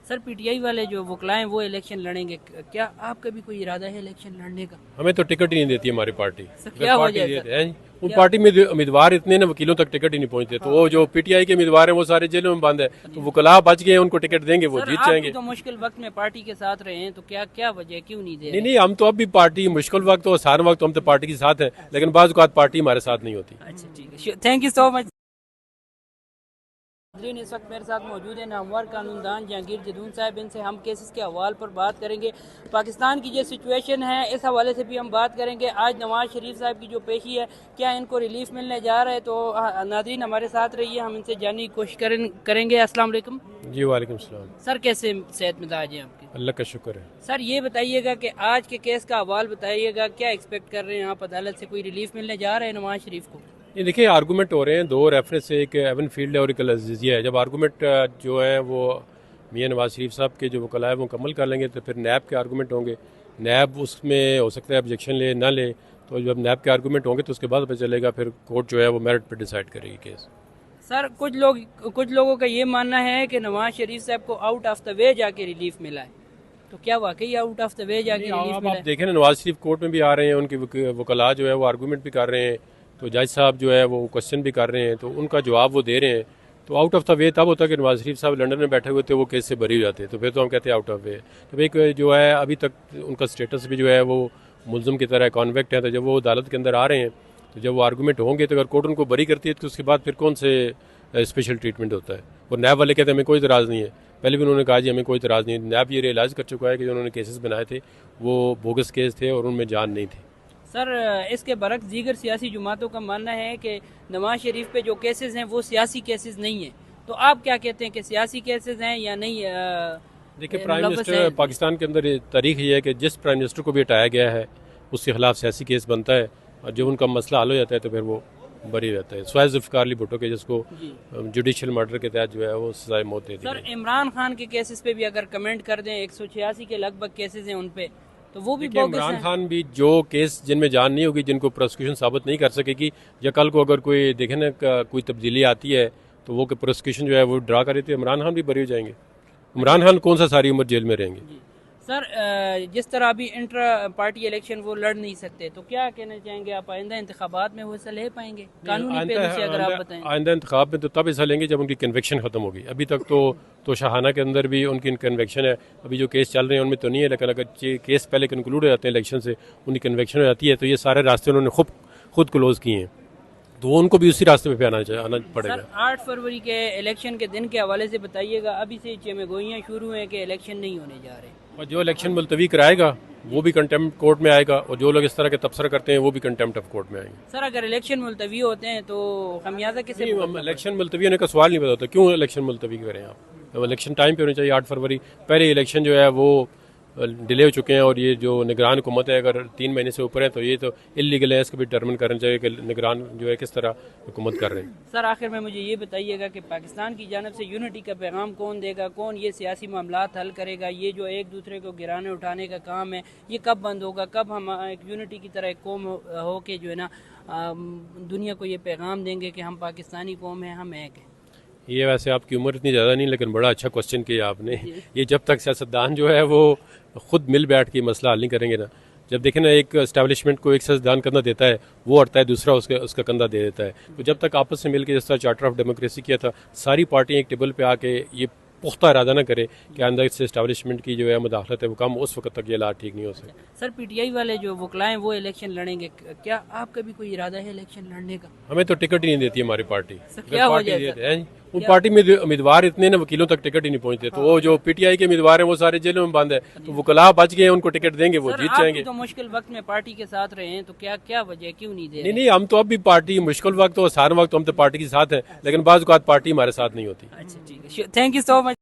Sir PTI वाले जो वकला हैं वो इलेक्शन लड़ेंगे, क्या आपका भी कोई इरादा है इलेक्शन लड़ने का? हमें तो टिकट ही नहीं देती हमारी पार्टी। सर क्या पार्टी वजह है देते सर? हैं उन पार्टी में उम्मीदवार इतने ना वकीलों तक टिकट ही नहीं पहुंचते, तो वो जो पीटीआई के उम्मीदवार हैं वो सारे जेलों में बंद है, तो वकला बच गए, उनको टिकट देंगे वो सर जीत आप जाएंगे। तो मुश्किल वक्त में पार्टी के साथ रहे हैं, तो क्या क्या वजह, क्यों नहीं दे नहीं रहे? नहीं, हम तो अब भी पार्टी मुश्किल वक्त और आसान वक्त हम तो पार्टी के साथ हैं, लेकिन बाज़ औक़ात पार्टी हमारे साथ नहीं होती। अच्छा ठीक है, थैंक यू सो मच। इस वक्त मेरे साथ मौजूद है नामवर कानूनदान जहांगीर जदून साहब, इनसे हम केसेस के हवाले पर बात करेंगे, पाकिस्तान की जो सिचुएशन है इस हवाले से भी हम बात करेंगे। आज नवाज शरीफ साहब की जो पेशी है, क्या इनको रिलीफ मिलने जा रहा है? तो नाज़रीन हमारे साथ रहिए, हम इनसे जानने की कोशिश करेंगे। अस्सलाम वालेकुम। जी वालेकुम सलाम। सर कैसे सेहत मिजाज हैं आपके? अल्लाह का शुक्र है। सर ये बताइएगा कि आज के केस का हवाल बताइएगा, क्या एक्सपेक्ट कर रहे हैं आप? अदालत से कोई रिलीफ मिलने जा रहा है नवाज शरीफ को? ये देखिए, आर्गूमेंट हो रहे हैं दो रेफरेंस से, एक एवन फील्ड है और एक अजीजिया है। जब आर्गूमेंट जो है वो मियां नवाज शरीफ साहब के जो वकला है वो मुकम्मल कर लेंगे तो फिर नैब के आर्गूमेंट होंगे। नैब उसमें हो सकता है ऑब्जेक्शन ले ना ले, तो जब नैब के आर्गूमेंट होंगे तो उसके बाद पता चलेगा, फिर कोर्ट जो है वो मेरिट पर डिसाइड करेगी केस। सर कुछ लोगों का ये मानना है कि नवाज शरीफ साहब को आउट ऑफ द वे जाके रिलीफ मिला है, तो क्या वाकई आउट ऑफ द वे जाके रिलीफ अब मिला आप है? देखें ना, नवाज शरीफ कोर्ट में भी आ रहे हैं, उनके वकला जो है वो आर्गूमेंट भी कर रहे हैं, तो जज साहब जो है वो क्वेश्चन भी कर रहे हैं, तो उनका जवाब वो दे रहे हैं। तो आउट ऑफ द वे तब होता है कि नवाज शरीफ साहब लंदन में बैठे हुए थे, वो केस से बरी हो जाते, तो फिर तो हम कहते हैं आउट ऑफ वे। तो एक जो है अभी तक उनका स्टेटस भी जो है वो मुलजम की तरह कॉन्वेक्ट है, तो जब वो अदालत के अंदर आ रहे हैं, तो जब वो आर्गूमेंट होंगे तो अगर कोर्ट उनको बरी करती है तो उसके बाद फिर कौन से स्पेशल ट्रीटमेंट होता है। वो नैब वाले कहते हैं हमें कोई इतराज़ नहीं है, पहले भी उन्होंने कहा जी हमें कोई इतराज़ नहीं है। नैब ये रियलाइज़ कर चुका है कि जो उन्होंने केसेस बनाए थे वो बोगस केस थे और उनमें जान नहीं थी। सर इसके बरक्स दीगर सियासी जमातों का मानना है कि नवाज शरीफ पे जो केसेस हैं वो सियासी केसेस नहीं हैं, तो आप क्या कहते हैं कि सियासी केसेस हैं या नहीं? देखिए, प्राइम मिनिस्टर पाकिस्तान के अंदर तारीख ये है कि जिस प्राइम मिनिस्टर को भी हटाया गया है उसके खिलाफ सियासी केस बनता है, और जब उनका मसला हल हो जाता है तो फिर वो बरी रहता है। स्वाय जुल्फ़िकार अली भुट्टो के जिसको जुडिशल मर्डर के तहत जो है वो सजाए मौत दे दी। सर इमरान खान के केसेस पे भी अगर कमेंट कर दें, 186 के लगभग केसेस हैं उन पे, तो वो भी बोगस इमरान हैं। खान भी जो केस जिनमें जान नहीं होगी, जिनको प्रोसिक्यूशन साबित नहीं कर सकेगी, या कल को अगर कोई देखे ना कोई तब्दीली आती है तो वो प्रोसिक्यूशन जो है वो ड्रा करे, तो इमरान खान भी बरी हो जाएंगे। इमरान खान कौन सा सारी उम्र जेल में रहेंगे? सर जिस तरह अभी इंटर पार्टी इलेक्शन वो लड़ नहीं सकते, तो क्या कहना चाहेंगे आप? आइंदा इंतखाबात में वो हिस्सा ले पाएंगे कानूनी पहलू से? अगर आप बताएं आइंदा इंतखाब में तो तब हिस्सा लेंगे जब उनकी कन्विक्शन खत्म होगी। अभी तक तो शाहाना के अंदर भी उनकी कन्विक्शन है, अभी जो केस चल रहे हैं उनमें तो नहीं है, लेकिन अगर केस पहले कंक्लूड हो जाते हैं इलेक्शन से, उनकी कन्विक्शन हो जाती है, तो ये सारे रास्ते उन्होंने खुद क्लोज किए हैं, तो उनको भी उसी रास्ते पे आना पड़ेगा। सर 8 फरवरी के इलेक्शन के दिन के हवाले से बताइएगा, अभी से चेमेगोइयाँ शुरू हैं कि इलेक्शन नहीं होने जा रहे, और जो इलेक्शन मुलतवी कराएगा वो भी कंटेम्प्ट कोर्ट में आएगा, और जो लोग इस तरह के तबसरा करते हैं वो भी कंटेम्प्ट ऑफ कोर्ट में आएंगे। सर अगर इलेक्शन मुलतवी होते हैं तो खमियाजा किसे? इलेक्शन मुलतवी होने का सवाल नहीं बताता, क्यों इलेक्शन मुलतवी करें आप? इलेक्शन टाइम पे होने चाहिए 8 फरवरी। पहले इलेक्शन जो है वो डिले हो चुके हैं, और ये जो निगरान हुकूमत है अगर 3 महीने से ऊपर है तो ये तो इलीगल है, इसको भी डिटरमिन करना चाहिए कि निगरान जो है किस तरह हुकूमत कर रहे हैं। सर आखिर में मुझे ये बताइएगा कि पाकिस्तान की जानब से यूनिटी का पैगाम कौन देगा, कौन ये सियासी मामलात हल करेगा? ये जो एक दूसरे को गिराने उठाने का काम है ये कब बंद होगा? कब हम एक यूनिटी की तरह एक कौम हो के जो है ना दुनिया को ये पैगाम देंगे कि हम पाकिस्तानी कौम है, हम एक हैं? ये वैसे आपकी उम्र इतनी ज़्यादा नहीं, लेकिन बड़ा अच्छा क्वेश्चन किया आपने। ये जब तक सियासतदान जो है वो खुद मिल बैठ के मसला हल नहीं करेंगे ना, जब देखें ना एक एस्टेब्लिशमेंट को एक सियासतदान कंधा देता है, वो हटता है, दूसरा उसका कंधा दे देता है, तो जब तक आपस में मिलकर जिस तरह चार्टर ऑफ डेमोक्रेसी किया था, सारी पार्टियाँ एक टेबल पे आके ये पुख्ता इरादा ना करे कि अंदर से एस्टेब्लिशमेंट की जो है मुदाखलत है वो कम, उस वक्त तक ये हालात ठीक नहीं हो सकते। सर पीटीआई वाले जो वकला हैं वो इलेक्शन लड़ेंगे, क्या आपका भी कोई इरादा है इलेक्शन लड़ने का? हमें तो टिकट ही नहीं देती हमारी पार्टी। क्या पार्टी वजह है देते हैं उन पार्टी में उम्मीदवार इतने ना वकीलों तक टिकट ही नहीं पहुंचते, तो वो जो पीटीआई के उम्मीदवार हैं वो सारे जेलों में बंद है, तो वकला बच गए, उनको टिकट देंगे वो जीत जाएंगे। तो मुश्किल वक्त में पार्टी के साथ रहे हैं, तो क्या क्या वजह, क्यों नहीं दे रहे? नहीं, हम तो अब भी पार्टी मुश्किल वक्त और आसान वक्त हम तो पार्टी के साथ हैं, लेकिन बाज़ औक़ात पार्टी हमारे साथ नहीं होती। अच्छा ठीक है, थैंक यू सो मच।